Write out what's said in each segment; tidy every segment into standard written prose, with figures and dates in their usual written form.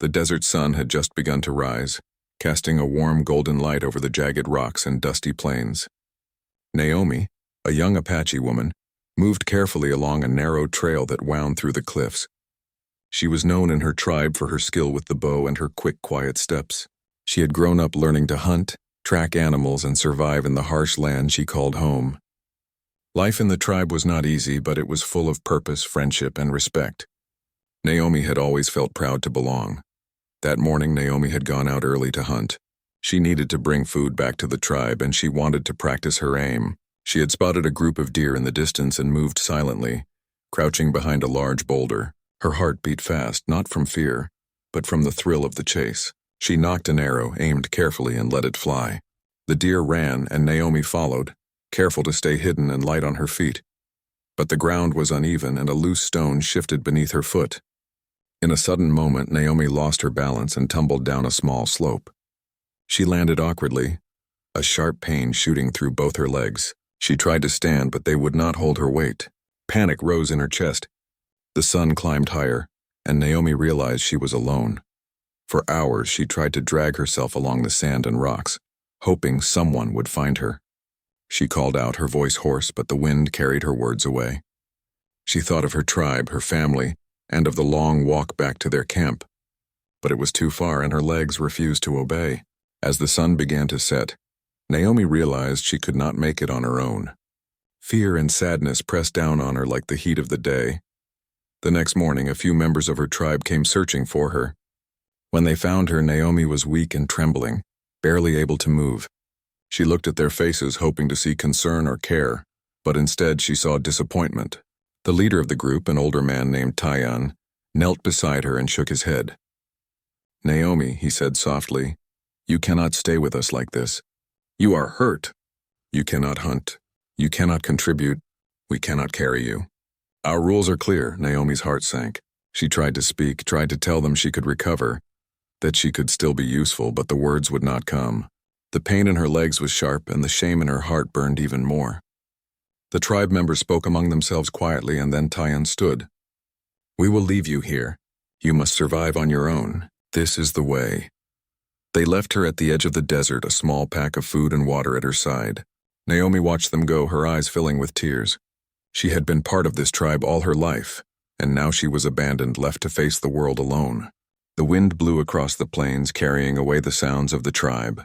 The desert sun had just begun to rise, casting a warm golden light over the jagged rocks and dusty plains. Naomi, a young Apache woman, moved carefully along a narrow trail that wound through the cliffs. She was known in her tribe for her skill with the bow and her quick, quiet steps. She had grown up learning to hunt, track animals, and survive in the harsh land she called home. Life in the tribe was not easy, but it was full of purpose, friendship, and respect. Naomi had always felt proud to belong. That morning, Naomi had gone out early to hunt. She needed to bring food back to the tribe, and she wanted to practice her aim. She had spotted a group of deer in the distance and moved silently, crouching behind a large boulder. Her heart beat fast, not from fear, but from the thrill of the chase. She nocked an arrow, aimed carefully, and let it fly. The deer ran, and Naomi followed, careful to stay hidden and light on her feet. But the ground was uneven, and a loose stone shifted beneath her foot. In a sudden moment, Naomi lost her balance and tumbled down a small slope. She landed awkwardly, a sharp pain shooting through both her legs. She tried to stand, but they would not hold her weight. Panic rose in her chest. The sun climbed higher, and Naomi realized she was alone. For hours, she tried to drag herself along the sand and rocks, hoping someone would find her. She called out, her voice hoarse, but the wind carried her words away. She thought of her tribe, her family, and of the long walk back to their camp. But it was too far, and her legs refused to obey. As the sun began to set, Naomi realized she could not make it on her own. Fear and sadness pressed down on her like the heat of the day. The next morning, a few members of her tribe came searching for her. When they found her, Naomi was weak and trembling, barely able to move. She looked at their faces, hoping to see concern or care, but instead she saw disappointment. The leader of the group, an older man named Tyan, knelt beside her and shook his head. "Naomi," he said softly, "you cannot stay with us like this. You are hurt. You cannot hunt. You cannot contribute. We cannot carry you. Our rules are clear." Naomi's heart sank. She tried to speak, tried to tell them she could recover, that she could still be useful, but the words would not come. The pain in her legs was sharp, and the shame in her heart burned even more. The tribe members spoke among themselves quietly, and then Tyan stood. "We will leave you here. You must survive on your own. This is the way." They left her at the edge of the desert, a small pack of food and water at her side. Naomi watched them go, her eyes filling with tears. She had been part of this tribe all her life, and now she was abandoned, left to face the world alone. The wind blew across the plains, carrying away the sounds of the tribe.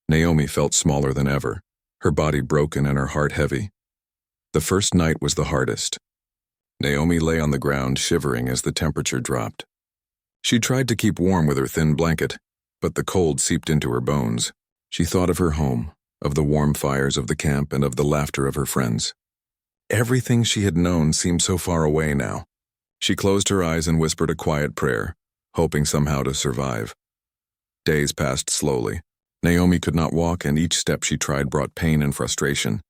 Naomi felt smaller than ever, her body broken and her heart heavy. The first night was the hardest. Naomi lay on the ground, shivering as the temperature dropped. She tried to keep warm with her thin blanket, but the cold seeped into her bones. She thought of her home, of the warm fires of the camp, and of the laughter of her friends. Everything she had known seemed so far away now. She closed her eyes and whispered a quiet prayer, hoping somehow to survive. Days passed slowly. Naomi could not walk, and each step she tried brought pain and frustration.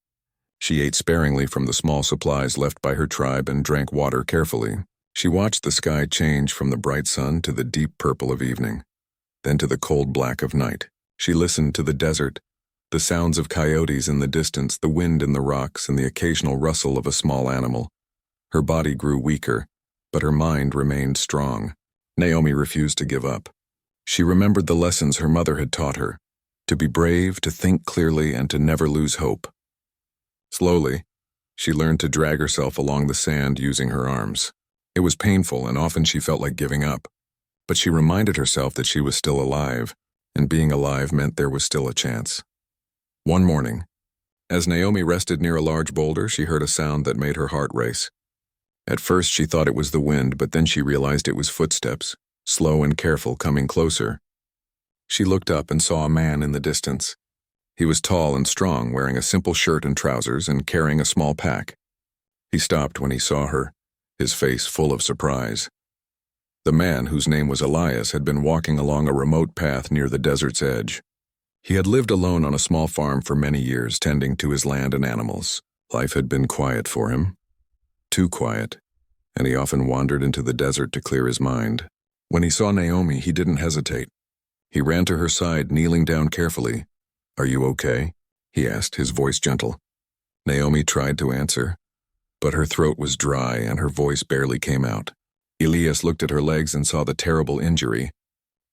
She ate sparingly from the small supplies left by her tribe and drank water carefully. She watched the sky change from the bright sun to the deep purple of evening, then to the cold black of night. She listened to the desert, the sounds of coyotes in the distance, the wind in the rocks, and the occasional rustle of a small animal. Her body grew weaker, but her mind remained strong. Naomi refused to give up. She remembered the lessons her mother had taught her, to be brave, to think clearly, and to never lose hope. Slowly, she learned to drag herself along the sand using her arms. It was painful, and often she felt like giving up. But she reminded herself that she was still alive, and being alive meant there was still a chance. One morning, as Naomi rested near a large boulder, she heard a sound that made her heart race. At first she thought it was the wind, but then she realized it was footsteps, slow and careful, coming closer. She looked up and saw a man in the distance. He was tall and strong, wearing a simple shirt and trousers and carrying a small pack. He stopped when he saw her, his face full of surprise. The man, whose name was Elias, had been walking along a remote path near the desert's edge. He had lived alone on a small farm for many years, tending to his land and animals. Life had been quiet for him, too quiet, and he often wandered into the desert to clear his mind. When he saw Naomi, he didn't hesitate. He ran to her side, kneeling down carefully. "Are you okay?" he asked, his voice gentle. Naomi tried to answer, but her throat was dry and her voice barely came out. Elias looked at her legs and saw the terrible injury.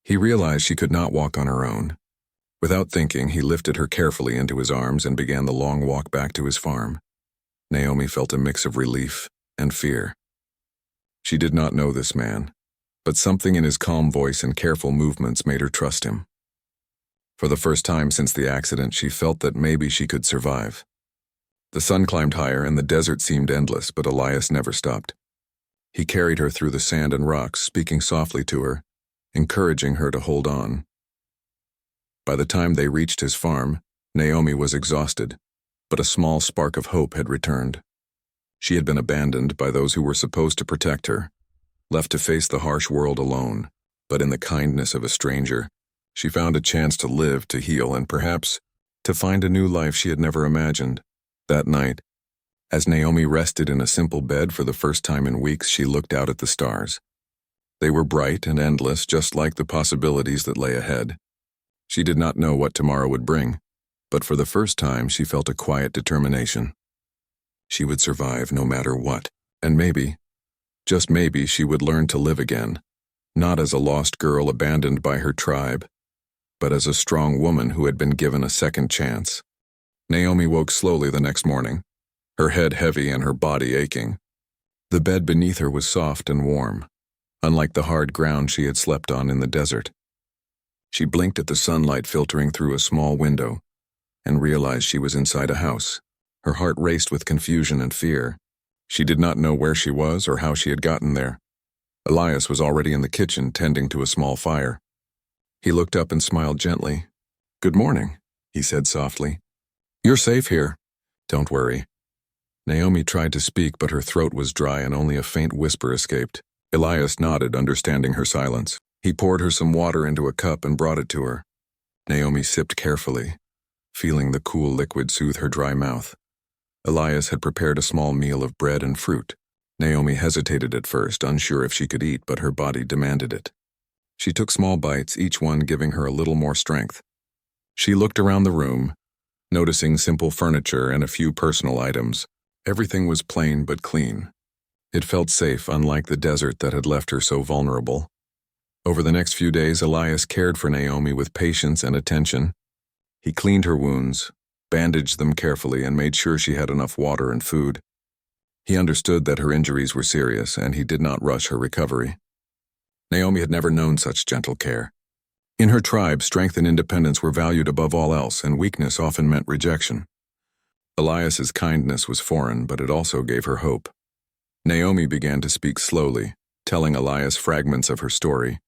He realized she could not walk on her own. Without thinking, he lifted her carefully into his arms and began the long walk back to his farm. Naomi felt a mix of relief and fear. She did not know this man, but something in his calm voice and careful movements made her trust him. For the first time since the accident, she felt that maybe she could survive. The sun climbed higher and the desert seemed endless, but Elias never stopped. He carried her through the sand and rocks, speaking softly to her, encouraging her to hold on. By the time they reached his farm, Naomi was exhausted, but a small spark of hope had returned. She had been abandoned by those who were supposed to protect her, left to face the harsh world alone, but in the kindness of a stranger, she found a chance to live, to heal, and perhaps to find a new life she had never imagined. That night, as Naomi rested in a simple bed for the first time in weeks, she looked out at the stars. They were bright and endless, just like the possibilities that lay ahead. She did not know what tomorrow would bring, but for the first time she felt a quiet determination. She would survive no matter what, and maybe, just maybe, she would learn to live again, not as a lost girl abandoned by her tribe, but as a strong woman who had been given a second chance. Naomi woke slowly the next morning, her head heavy and her body aching. The bed beneath her was soft and warm, unlike the hard ground she had slept on in the desert. She blinked at the sunlight filtering through a small window and realized she was inside a house. Her heart raced with confusion and fear. She did not know where she was or how she had gotten there. Elias was already in the kitchen tending to a small fire. He looked up and smiled gently. "Good morning," he said softly. "You're safe here. Don't worry." Naomi tried to speak, but her throat was dry and only a faint whisper escaped. Elias nodded, understanding her silence. He poured her some water into a cup and brought it to her. Naomi sipped carefully, feeling the cool liquid soothe her dry mouth. Elias had prepared a small meal of bread and fruit. Naomi hesitated at first, unsure if she could eat, but her body demanded it. She took small bites, each one giving her a little more strength. She looked around the room, noticing simple furniture and a few personal items. Everything was plain but clean. It felt safe, unlike the desert that had left her so vulnerable. Over the next few days, Elias cared for Naomi with patience and attention. He cleaned her wounds, bandaged them carefully, and made sure she had enough water and food. He understood that her injuries were serious, and he did not rush her recovery. Naomi had never known such gentle care. In her tribe, strength and independence were valued above all else, and weakness often meant rejection. Elias's kindness was foreign, but it also gave her hope. Naomi began to speak slowly, telling Elias fragments of her story.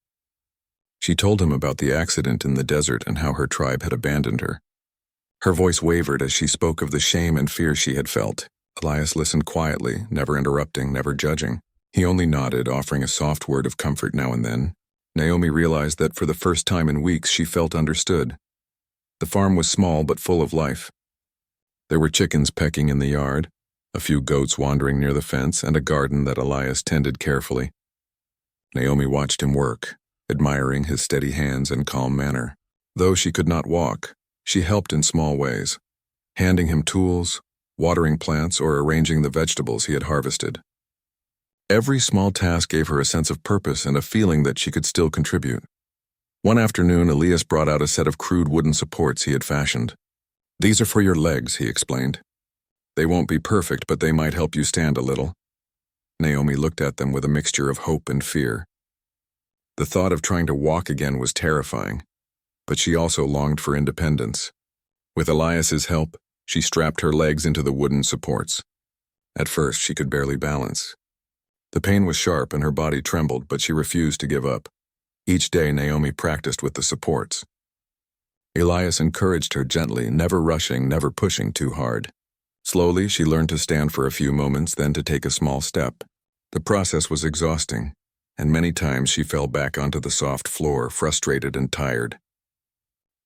She told him about the accident in the desert and how her tribe had abandoned her. Her voice wavered as she spoke of the shame and fear she had felt. Elias listened quietly, never interrupting, never judging. He only nodded, offering a soft word of comfort now and then. Naomi realized that for the first time in weeks she felt understood. The farm was small but full of life. There were chickens pecking in the yard, a few goats wandering near the fence, and a garden that Elias tended carefully. Naomi watched him work, admiring his steady hands and calm manner. Though she could not walk, she helped in small ways, handing him tools, watering plants, or arranging the vegetables he had harvested. Every small task gave her a sense of purpose and a feeling that she could still contribute. One afternoon, Elias brought out a set of crude wooden supports he had fashioned. "These are for your legs," he explained. "They won't be perfect, but they might help you stand a little." Naomi looked at them with a mixture of hope and fear. The thought of trying to walk again was terrifying, but she also longed for independence. With Elias's help, she strapped her legs into the wooden supports. At first, she could barely balance. The pain was sharp and her body trembled, but she refused to give up. Each day, Naomi practiced with the supports. Elias encouraged her gently, never rushing, never pushing too hard. Slowly, she learned to stand for a few moments, then to take a small step. The process was exhausting, and many times she fell back onto the soft floor, frustrated and tired.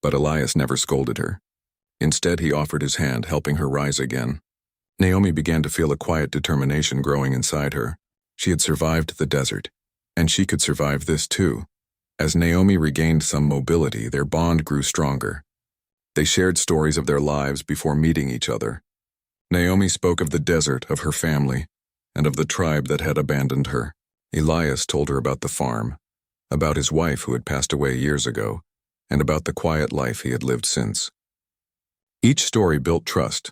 But Elias never scolded her. Instead, he offered his hand, helping her rise again. Naomi began to feel a quiet determination growing inside her. She had survived the desert, and she could survive this too. As Naomi regained some mobility, their bond grew stronger. They shared stories of their lives before meeting each other. Naomi spoke of the desert, of her family, and of the tribe that had abandoned her. Elias told her about the farm, about his wife who had passed away years ago, and about the quiet life he had lived since. Each story built trust,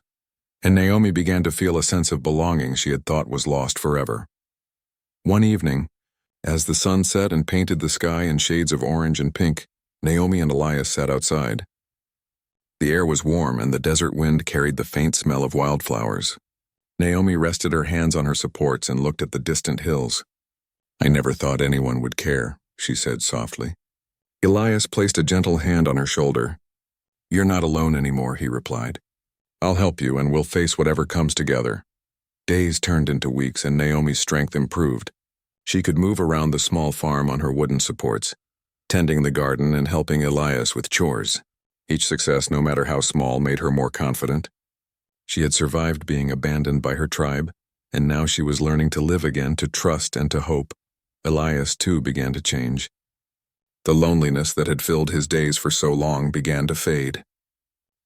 and Naomi began to feel a sense of belonging she had thought was lost forever. One evening, as the sun set and painted the sky in shades of orange and pink, Naomi and Elias sat outside. The air was warm and the desert wind carried the faint smell of wildflowers. Naomi rested her hands on her supports and looked at the distant hills. "I never thought anyone would care," she said softly. Elias placed a gentle hand on her shoulder. "You're not alone anymore," he replied. "I'll help you and we'll face whatever comes together." Days turned into weeks and Naomi's strength improved. She could move around the small farm on her wooden supports, tending the garden and helping Elias with chores. Each success, no matter how small, made her more confident. She had survived being abandoned by her tribe, and now she was learning to live again, to trust and to hope. Elias, too, began to change. The loneliness that had filled his days for so long began to fade.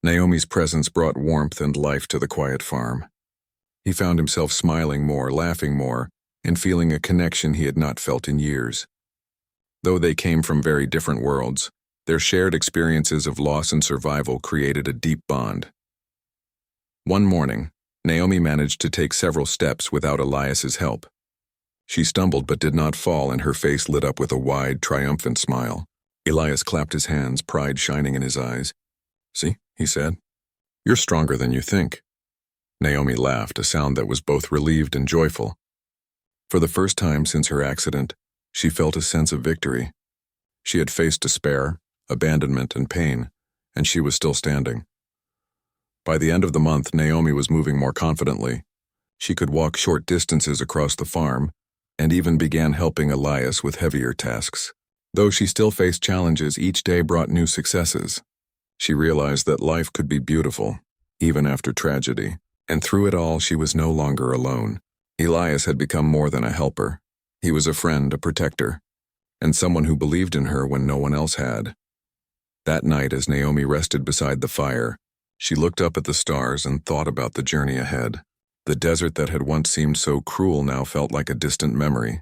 Naomi's presence brought warmth and life to the quiet farm. He found himself smiling more, laughing more, and feeling a connection he had not felt in years. Though they came from very different worlds, their shared experiences of loss and survival created a deep bond. One morning, Naomi managed to take several steps without Elias's help. She stumbled but did not fall, and her face lit up with a wide, triumphant smile. Elias clapped his hands, pride shining in his eyes. "See," he said, "you're stronger than you think." Naomi laughed, a sound that was both relieved and joyful. For the first time since her accident, she felt a sense of victory. She had faced despair, abandonment, and pain, and she was still standing. By the end of the month, Naomi was moving more confidently. She could walk short distances across the farm, and even began helping Elias with heavier tasks. Though she still faced challenges, each day brought new successes. She realized that life could be beautiful, even after tragedy, and through it all she was no longer alone. Elias had become more than a helper. He was a friend, a protector, and someone who believed in her when no one else had. That night, as Naomi rested beside the fire, she looked up at the stars and thought about the journey ahead. The desert that had once seemed so cruel now felt like a distant memory.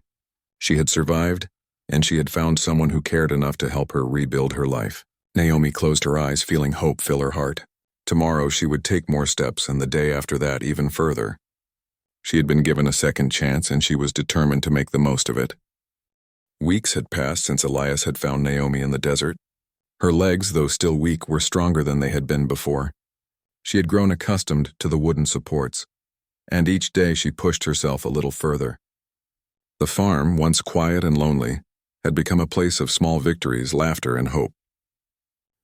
She had survived, and she had found someone who cared enough to help her rebuild her life. Naomi closed her eyes, feeling hope fill her heart. Tomorrow she would take more steps, and the day after that even further. She had been given a second chance, and she was determined to make the most of it. Weeks had passed since Elias had found Naomi in the desert. Her legs, though still weak, were stronger than they had been before. She had grown accustomed to the wooden supports, and each day she pushed herself a little further. The farm, once quiet and lonely, had become a place of small victories, laughter, and hope.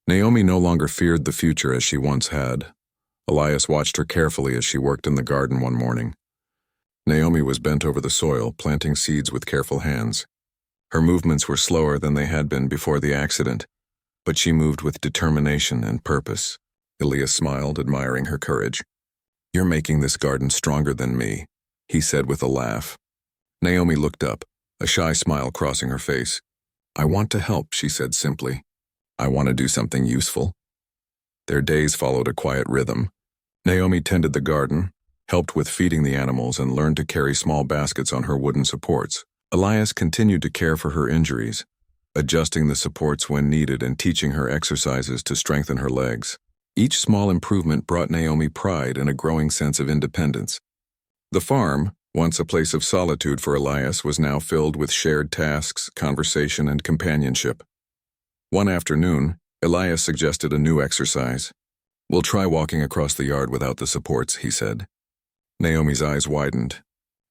Naomi no longer feared the future as she once had. Elias watched her carefully as she worked in the garden one morning. Naomi was bent over the soil, planting seeds with careful hands. Her movements were slower than they had been before the accident, but she moved with determination and purpose. Elias smiled, admiring her courage. "You're making this garden stronger than me," he said with a laugh. Naomi looked up, a shy smile crossing her face. "I want to help," she said simply. "I want to do something useful." Their days followed a quiet rhythm. Naomi tended the garden, helped with feeding the animals, and learned to carry small baskets on her wooden supports. Elias continued to care for her injuries, adjusting the supports when needed and teaching her exercises to strengthen her legs. Each small improvement brought Naomi pride and a growing sense of independence. The farm, once a place of solitude for Elias, was now filled with shared tasks, conversation, and companionship. One afternoon, Elias suggested a new exercise. "We'll try walking across the yard without the supports," he said. Naomi's eyes widened.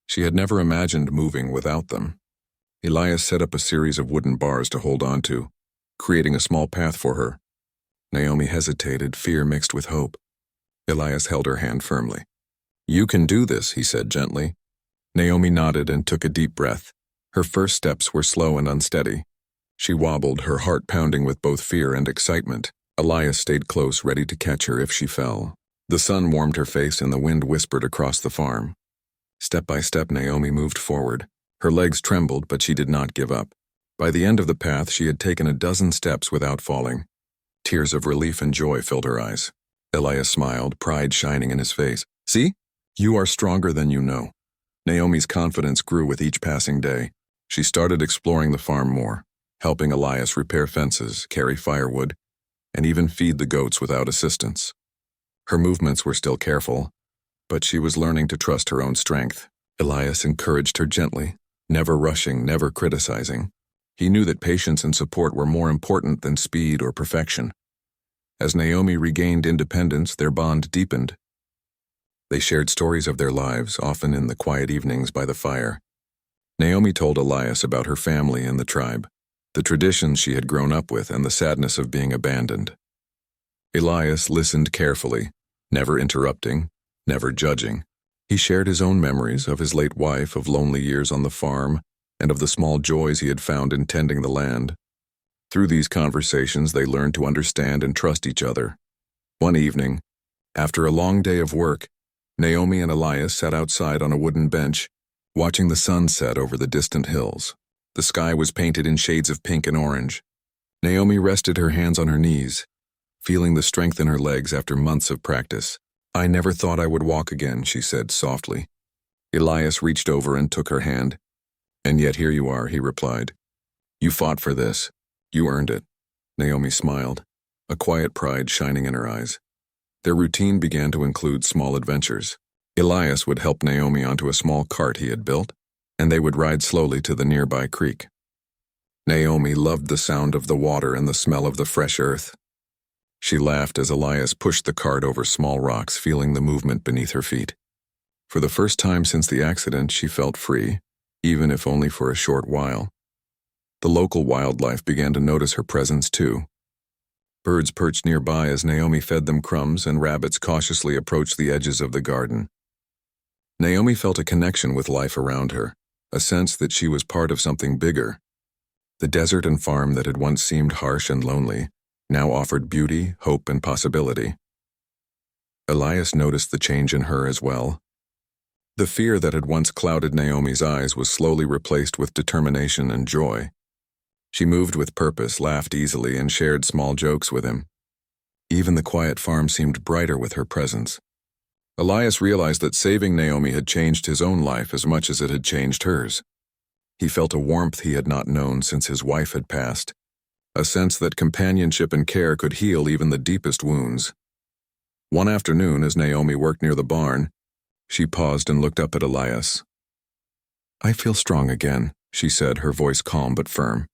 She had never imagined moving without them. Elias set up a series of wooden bars to hold on to, creating a small path for her. Naomi hesitated, fear mixed with hope. Elias held her hand firmly. "You can do this," he said gently. Naomi nodded and took a deep breath. Her first steps were slow and unsteady. She wobbled, her heart pounding with both fear and excitement. Elias stayed close, ready to catch her if she fell. The sun warmed her face and the wind whispered across the farm. Step by step, Naomi moved forward. Her legs trembled, but she did not give up. By the end of the path, she had taken a dozen steps without falling. Tears of relief and joy filled her eyes. Elias smiled, pride shining in his face. "See? You are stronger than you know." Naomi's confidence grew with each passing day. She started exploring the farm more, helping Elias repair fences, carry firewood, and even feed the goats without assistance. Her movements were still careful, but she was learning to trust her own strength. Elias encouraged her gently, never rushing, never criticizing. He knew that patience and support were more important than speed or perfection. As Naomi regained independence, their bond deepened. They shared stories of their lives, often in the quiet evenings by the fire. Naomi told Elias about her family and the tribe, the traditions she had grown up with, and the sadness of being abandoned. Elias listened carefully, never interrupting, never judging. He shared his own memories of his late wife, of lonely years on the farm, and of the small joys he had found in tending the land. Through these conversations, they learned to understand and trust each other. One evening, after a long day of work, Naomi and Elias sat outside on a wooden bench, watching the sun set over the distant hills. The sky was painted in shades of pink and orange. Naomi rested her hands on her knees, feeling the strength in her legs after months of practice. "I never thought I would walk again," she said softly. Elias reached over and took her hand. "And yet here you are," he replied. "You fought for this. You earned it." Naomi smiled, a quiet pride shining in her eyes. Their routine began to include small adventures. Elias would help Naomi onto a small cart he had built, and they would ride slowly to the nearby creek. Naomi loved the sound of the water and the smell of the fresh earth. She laughed as Elias pushed the cart over small rocks, feeling the movement beneath her feet. For the first time since the accident, she felt free, even if only for a short while. The local wildlife began to notice her presence too. Birds perched nearby as Naomi fed them crumbs, and rabbits cautiously approached the edges of the garden. Naomi felt a connection with life around her, a sense that she was part of something bigger. The desert and farm that had once seemed harsh and lonely now offered beauty, hope, and possibility. Elias noticed the change in her as well. The fear that had once clouded Naomi's eyes was slowly replaced with determination and joy. She moved with purpose, laughed easily, and shared small jokes with him. Even the quiet farm seemed brighter with her presence. Elias realized that saving Naomi had changed his own life as much as it had changed hers. He felt a warmth he had not known since his wife had passed, a sense that companionship and care could heal even the deepest wounds. One afternoon, as Naomi worked near the barn, she paused and looked up at Elias. "I feel strong again," she said, her voice calm but firm.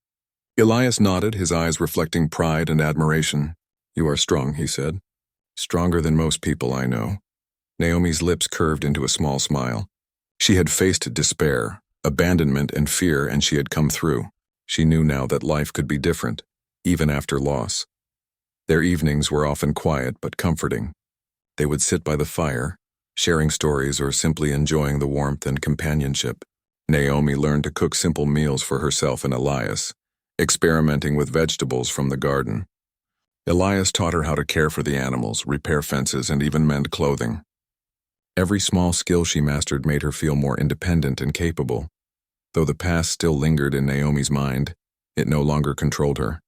Elias nodded, his eyes reflecting pride and admiration. "You are strong," he said. "Stronger than most people I know." Naomi's lips curved into a small smile. She had faced despair, abandonment, and fear, and she had come through. She knew now that life could be different, even after loss. Their evenings were often quiet but comforting. They would sit by the fire, sharing stories or simply enjoying the warmth and companionship. Naomi learned to cook simple meals for herself and Elias, experimenting with vegetables from the garden. Elias taught her how to care for the animals, repair fences, and even mend clothing. Every small skill she mastered made her feel more independent and capable. Though the past still lingered in Naomi's mind, it no longer controlled her.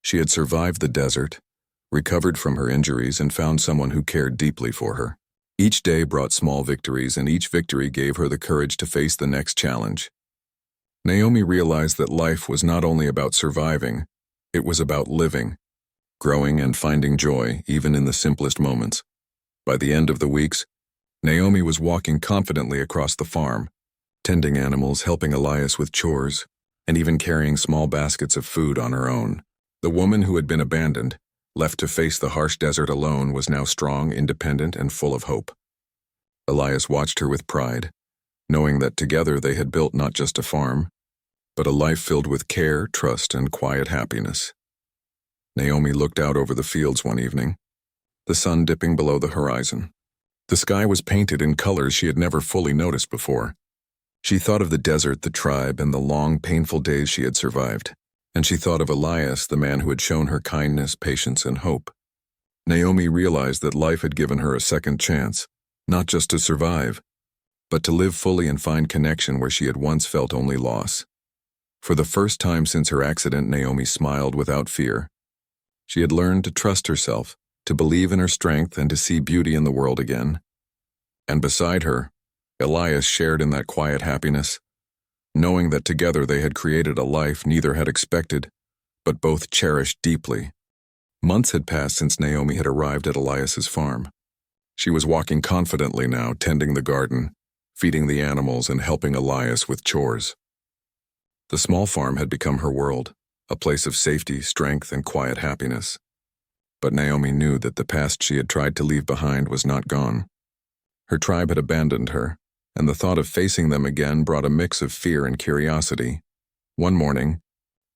She had survived the desert, recovered from her injuries, and found someone who cared deeply for her. Each day brought small victories, and each victory gave her the courage to face the next challenge. Naomi realized that life was not only about surviving, it was about living, growing, and finding joy, even in the simplest moments. By the end of the weeks, Naomi was walking confidently across the farm, tending animals, helping Elias with chores, and even carrying small baskets of food on her own. The woman who had been abandoned, left to face the harsh desert alone, was now strong, independent, and full of hope. Elias watched her with pride, knowing that together they had built not just a farm, but a life filled with care, trust, and quiet happiness. Naomi looked out over the fields one evening, the sun dipping below the horizon. The sky was painted in colors she had never fully noticed before. She thought of the desert, the tribe, and the long, painful days she had survived. And she thought of Elias, the man who had shown her kindness, patience, and hope. Naomi realized that life had given her a second chance, not just to survive, but to live fully and find connection where she had once felt only loss. For the first time since her accident, Naomi smiled without fear. She had learned to trust herself, to believe in her strength, and to see beauty in the world again. And beside her, Elias shared in that quiet happiness. knowing that together they had created a life neither had expected, but both cherished deeply. Months had passed since Naomi had arrived at Elias's farm. She was walking confidently now, tending the garden, feeding the animals, and helping Elias with chores. The small farm had become her world, a place of safety, strength, and quiet happiness. But Naomi knew that the past she had tried to leave behind was not gone. Her tribe had abandoned her, and the thought of facing them again brought a mix of fear and curiosity. One morning,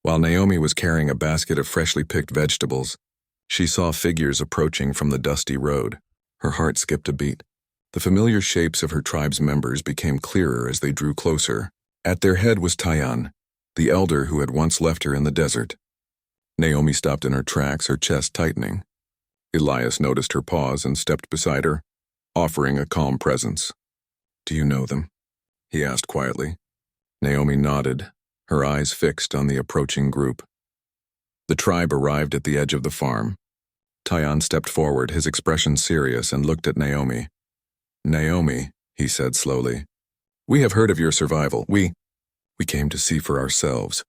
while Naomi was carrying a basket of freshly picked vegetables, she saw figures approaching from the dusty road. Her heart skipped a beat. The familiar shapes of her tribe's members became clearer as they drew closer. At their head was Tayan, the elder who had once left her in the desert. Naomi stopped in her tracks, her chest tightening. Elias noticed her pause and stepped beside her, offering a calm presence. "Do you know them?" he asked quietly. Naomi nodded, her eyes fixed on the approaching group. The tribe arrived at the edge of the farm. Tayan stepped forward, his expression serious, and looked at Naomi. "Naomi," he said slowly, "we have heard of your survival. We came to see for ourselves."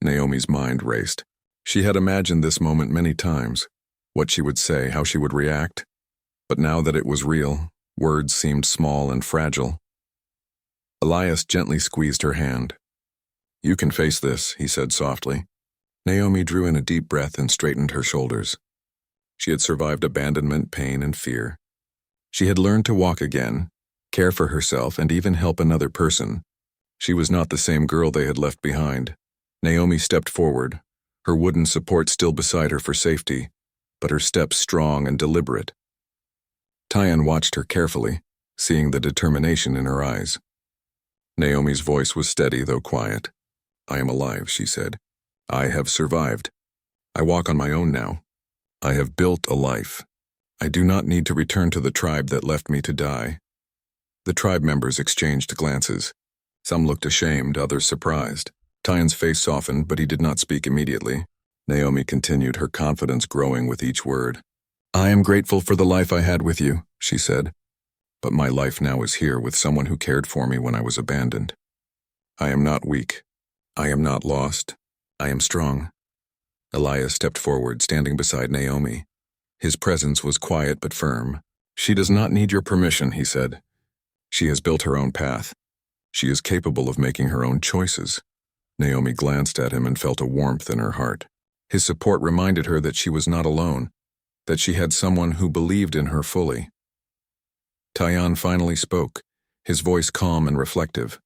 Naomi's mind raced. She had imagined this moment many times, what she would say, how she would react. But now that it was real, words seemed small and fragile. Elias gently squeezed her hand. "You can face this," he said softly. Naomi drew in a deep breath and straightened her shoulders. She had survived abandonment, pain, and fear. She had learned to walk again, care for herself, and even help another person. She was not the same girl they had left behind. Naomi stepped forward, her wooden support still beside her for safety, but her steps strong and deliberate. Tayan watched her carefully, seeing the determination in her eyes. Naomi's voice was steady, though quiet. "I am alive," she said. "I have survived. I walk on my own now. I have built a life. I do not need to return to the tribe that left me to die." The tribe members exchanged glances. Some looked ashamed, others surprised. Tayan's face softened, but he did not speak immediately. Naomi continued, her confidence growing with each word. "I am grateful for the life I had with you," she said. "But my life now is here with someone who cared for me when I was abandoned. I am not weak. I am not lost. I am strong." Elias stepped forward, standing beside Naomi. His presence was quiet but firm. "She does not need your permission," he said. "She has built her own path. She is capable of making her own choices." Naomi glanced at him and felt a warmth in her heart. His support reminded her that she was not alone, that she had someone who believed in her fully. Tayan finally spoke, his voice calm and reflective.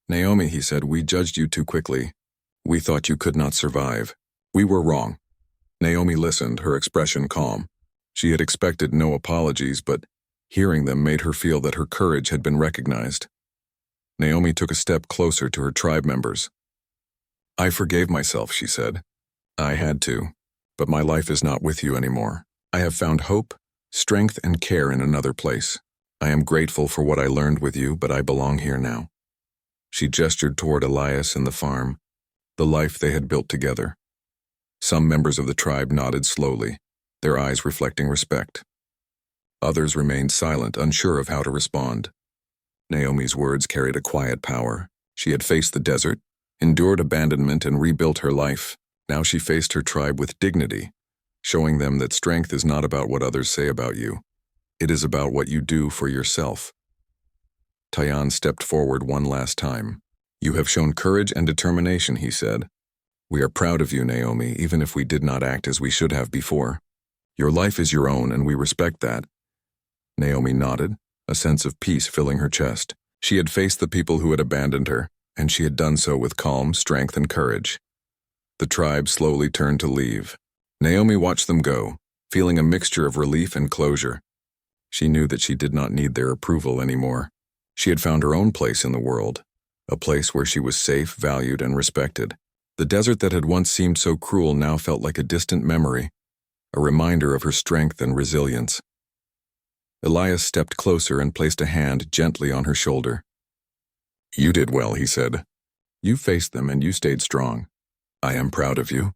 "Naomi," he said, "we judged you too quickly. We thought you could not survive. We were wrong." Naomi listened, her expression calm. She had expected no apologies, but hearing them made her feel that her courage had been recognized. Naomi took a step closer to her tribe members. "I forgave myself," she said. "I had to, but my life is not with you anymore. I have found hope, strength, and care in another place. I am grateful for what I learned with you, but I belong here now." She gestured toward Elias and the farm, the life they had built together. Some members of the tribe nodded slowly, their eyes reflecting respect. Others remained silent, unsure of how to respond. Naomi's words carried a quiet power. She had faced the desert, endured abandonment, and rebuilt her life. Now she faced her tribe with dignity, showing them that strength is not about what others say about you. It is about what you do for yourself. Tayan stepped forward one last time. "You have shown courage and determination," he said. "We are proud of you, Naomi, even if we did not act as we should have before. Your life is your own, and we respect that." Naomi nodded, a sense of peace filling her chest. She had faced the people who had abandoned her, and she had done so with calm, strength, and courage. The tribe slowly turned to leave. Naomi watched them go, feeling a mixture of relief and closure. She knew that she did not need their approval anymore. She had found her own place in the world, a place where she was safe, valued, and respected. The desert that had once seemed so cruel now felt like a distant memory, a reminder of her strength and resilience. Elias stepped closer and placed a hand gently on her shoulder. "You did well," he said. "You faced them and you stayed strong. I am proud of you."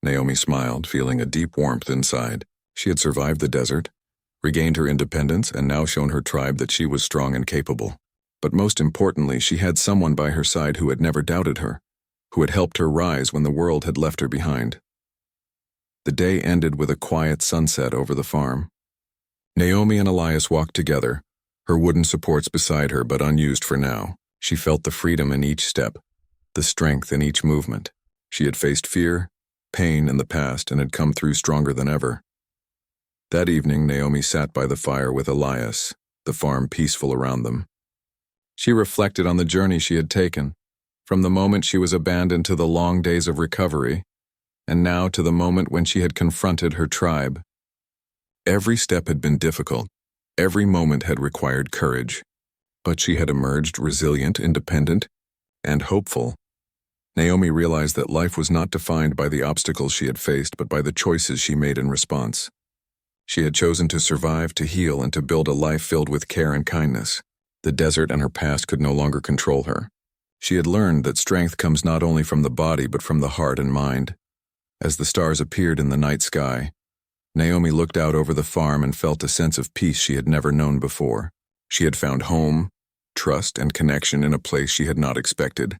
Naomi smiled, feeling a deep warmth inside. She had survived the desert, regained her independence, and now shown her tribe that she was strong and capable. But most importantly, she had someone by her side who had never doubted her, who had helped her rise when the world had left her behind. The day ended with a quiet sunset over the farm. Naomi and Elias walked together, her wooden supports beside her but unused for now. She felt the freedom in each step, the strength in each movement. She had faced fear, pain in the past and had come through stronger than ever. That evening, Naomi sat by the fire with Elias, the farm peaceful around them. She reflected on the journey she had taken, from the moment she was abandoned to the long days of recovery, and now to the moment when she had confronted her tribe. Every step had been difficult, every moment had required courage, but she had emerged resilient, independent, and hopeful. Naomi realized that life was not defined by the obstacles she had faced, but by the choices she made in response. She had chosen to survive, to heal, and to build a life filled with care and kindness. The desert and her past could no longer control her. She had learned that strength comes not only from the body but from the heart and mind. As the stars appeared in the night sky, Naomi looked out over the farm and felt a sense of peace she had never known before. She had found home, trust, and connection in a place she had not expected.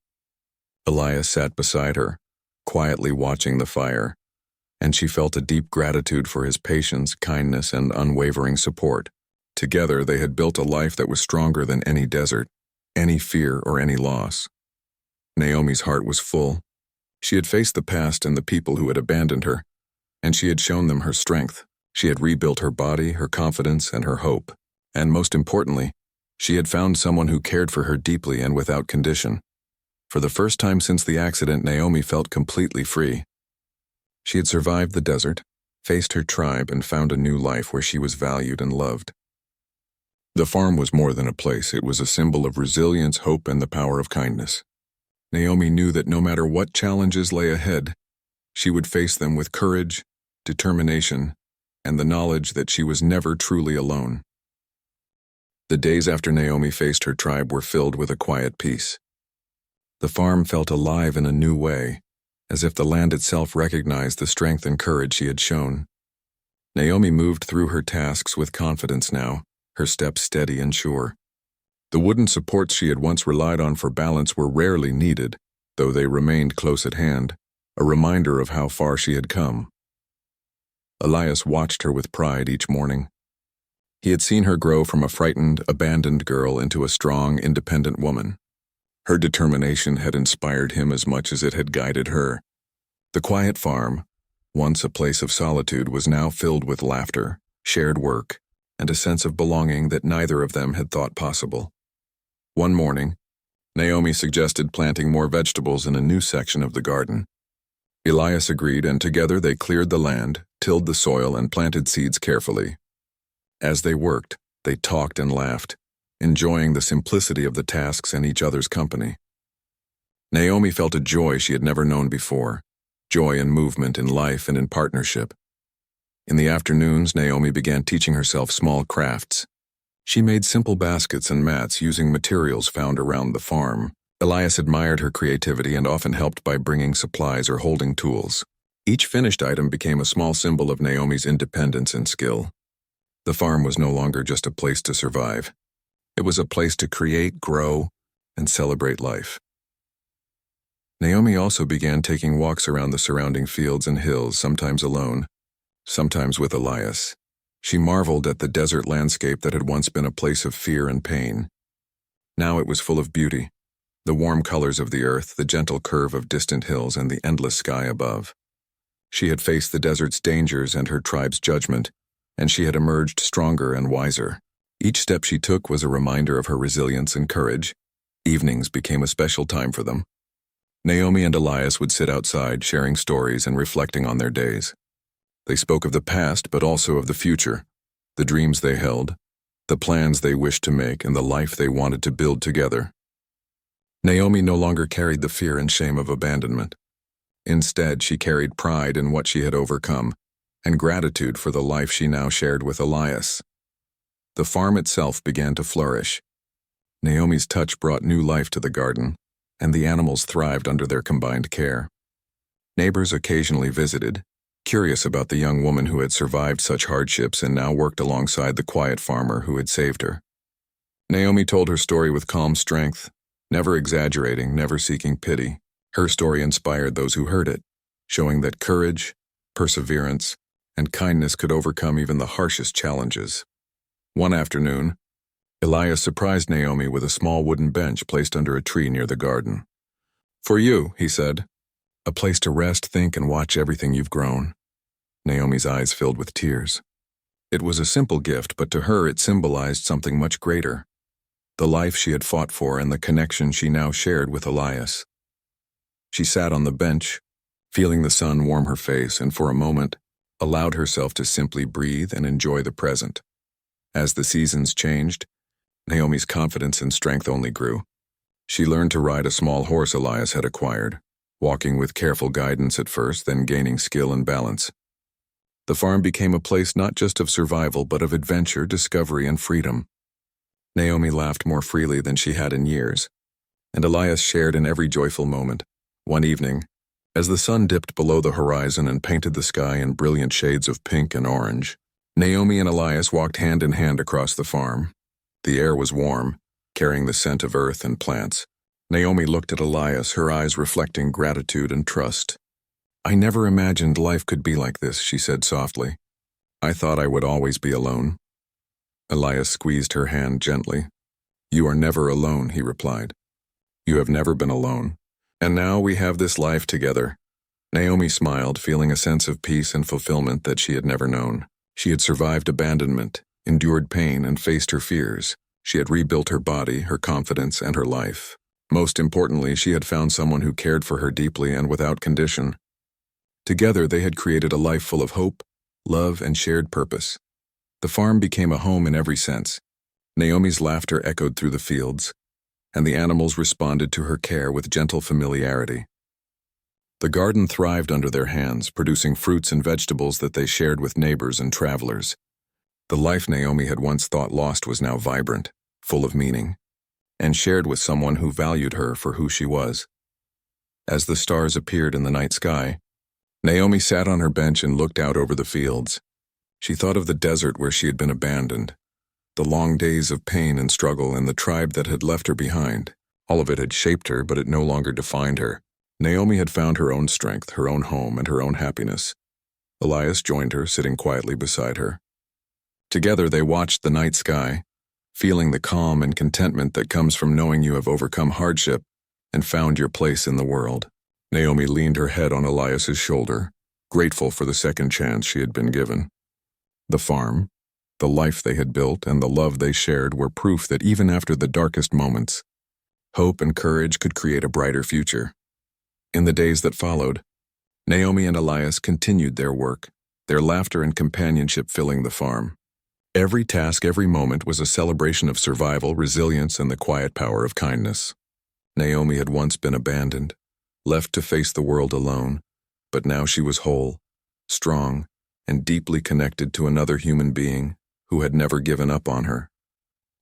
Elias sat beside her, quietly watching the fire, and she felt a deep gratitude for his patience, kindness, and unwavering support. Together, they had built a life that was stronger than any desert, any fear, or any loss. Naomi's heart was full. She had faced the past and the people who had abandoned her, and she had shown them her strength. She had rebuilt her body, her confidence, and her hope. And most importantly, she had found someone who cared for her deeply and without condition. For the first time since the accident, Naomi felt completely free. She had survived the desert, faced her tribe, and found a new life where she was valued and loved. The farm was more than a place. It was a symbol of resilience, hope, and the power of kindness. Naomi knew that no matter what challenges lay ahead, she would face them with courage, determination, and the knowledge that she was never truly alone. The days after Naomi faced her tribe were filled with a quiet peace. The farm felt alive in a new way, as if the land itself recognized the strength and courage she had shown. Naomi moved through her tasks with confidence now, her steps steady and sure. The wooden supports she had once relied on for balance were rarely needed, though they remained close at hand, a reminder of how far she had come. Elias watched her with pride each morning. He had seen her grow from a frightened, abandoned girl into a strong, independent woman. Her determination had inspired him as much as it had guided her. The quiet farm, once a place of solitude, was now filled with laughter, shared work, and a sense of belonging that neither of them had thought possible. One morning, Naomi suggested planting more vegetables in a new section of the garden. Elias agreed, and together they cleared the land, tilled the soil, and planted seeds carefully. As they worked, they talked and laughed, enjoying the simplicity of the tasks and each other's company. Naomi felt a joy she had never known before, joy in movement, in life, and in partnership. In the afternoons, Naomi began teaching herself small crafts. She made simple baskets and mats using materials found around the farm. Elias admired her creativity and often helped by bringing supplies or holding tools. Each finished item became a small symbol of Naomi's independence and skill. The farm was no longer just a place to survive. It was a place to create, grow, and celebrate life. Naomi also began taking walks around the surrounding fields and hills, sometimes alone, sometimes with Elias. She marveled at the desert landscape that had once been a place of fear and pain. Now it was full of beauty, the warm colors of the earth, the gentle curve of distant hills, and the endless sky above. She had faced the desert's dangers and her tribe's judgment, and she had emerged stronger and wiser. Each step she took was a reminder of her resilience and courage. Evenings became a special time for them. Naomi and Elias would sit outside, sharing stories and reflecting on their days. They spoke of the past, but also of the future, the dreams they held, the plans they wished to make, and the life they wanted to build together. Naomi no longer carried the fear and shame of abandonment. Instead, she carried pride in what she had overcome, and gratitude for the life she now shared with Elias. The farm itself began to flourish. Naomi's touch brought new life to the garden, and the animals thrived under their combined care. Neighbors occasionally visited, curious about the young woman who had survived such hardships and now worked alongside the quiet farmer who had saved her. Naomi told her story with calm strength, never exaggerating, never seeking pity. Her story inspired those who heard it, showing that courage, perseverance, and kindness could overcome even the harshest challenges. One afternoon, Elias surprised Naomi with a small wooden bench placed under a tree near the garden. "For you," he said, "a place to rest, think, and watch everything you've grown." Naomi's eyes filled with tears. It was a simple gift, but to her it symbolized something much greater: the life she had fought for and the connection she now shared with Elias. She sat on the bench, feeling the sun warm her face, and for a moment allowed herself to simply breathe and enjoy the present. As the seasons changed, Naomi's confidence and strength only grew. She learned to ride a small horse Elias had acquired, walking with careful guidance at first, then gaining skill and balance. The farm became a place not just of survival, but of adventure, discovery, and freedom. Naomi laughed more freely than she had in years, and Elias shared in every joyful moment. One evening, as the sun dipped below the horizon and painted the sky in brilliant shades of pink and orange, Naomi and Elias walked hand in hand across the farm. The air was warm, carrying the scent of earth and plants. Naomi looked at Elias, her eyes reflecting gratitude and trust. "I never imagined life could be like this," she said softly. "I thought I would always be alone." Elias squeezed her hand gently. "You are never alone," he replied. "You have never been alone. And now we have this life together." Naomi smiled, feeling a sense of peace and fulfillment that she had never known. She had survived abandonment, endured pain, and faced her fears. She had rebuilt her body, her confidence, and her life. Most importantly, she had found someone who cared for her deeply and without condition. Together, they had created a life full of hope, love, and shared purpose. The farm became a home in every sense. Naomi's laughter echoed through the fields, and the animals responded to her care with gentle familiarity. The garden thrived under their hands, producing fruits and vegetables that they shared with neighbors and travelers. The life Naomi had once thought lost was now vibrant, full of meaning, and shared with someone who valued her for who she was. As the stars appeared in the night sky, Naomi sat on her bench and looked out over the fields. She thought of the desert where she had been abandoned, the long days of pain and struggle, and the tribe that had left her behind. All of it had shaped her, but it no longer defined her. Naomi had found her own strength, her own home, and her own happiness. Elias joined her, sitting quietly beside her. Together they watched the night sky, feeling the calm and contentment that comes from knowing you have overcome hardship and found your place in the world. Naomi leaned her head on Elias's shoulder, grateful for the second chance she had been given. The farm, the life they had built, and the love they shared were proof that even after the darkest moments, hope and courage could create a brighter future. In the days that followed, Naomi and Elias continued their work, their laughter and companionship filling the farm. Every task, every moment was a celebration of survival, resilience, and the quiet power of kindness. Naomi had once been abandoned, left to face the world alone, but now she was whole, strong, and deeply connected to another human being who had never given up on her.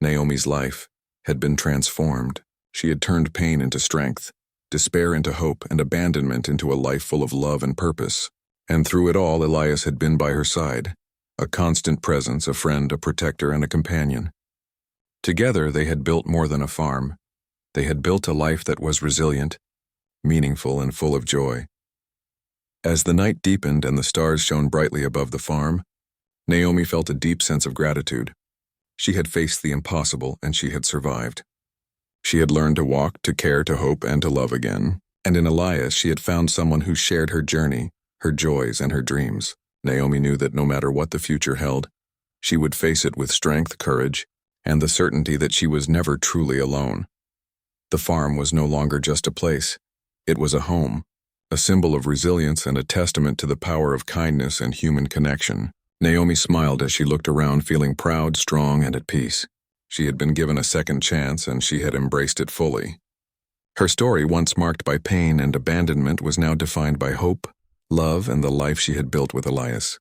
Naomi's life had been transformed. She had turned pain into strength, despair into hope, and abandonment into a life full of love and purpose. And through it all, Elias had been by her side, a constant presence, a friend, a protector, and a companion. Together, they had built more than a farm. They had built a life that was resilient, meaningful, and full of joy. As the night deepened and the stars shone brightly above the farm, Naomi felt a deep sense of gratitude. She had faced the impossible, and she had survived. She had learned to walk, to care, to hope, and to love again. And in Elias, she had found someone who shared her journey, her joys, and her dreams. Naomi knew that no matter what the future held, she would face it with strength, courage, and the certainty that she was never truly alone. The farm was no longer just a place. It was a home, a symbol of resilience and a testament to the power of kindness and human connection. Naomi smiled as she looked around, feeling proud, strong, and at peace. She had been given a second chance, and she had embraced it fully. Her story, once marked by pain and abandonment, was now defined by hope, love, and the life she had built with Elias.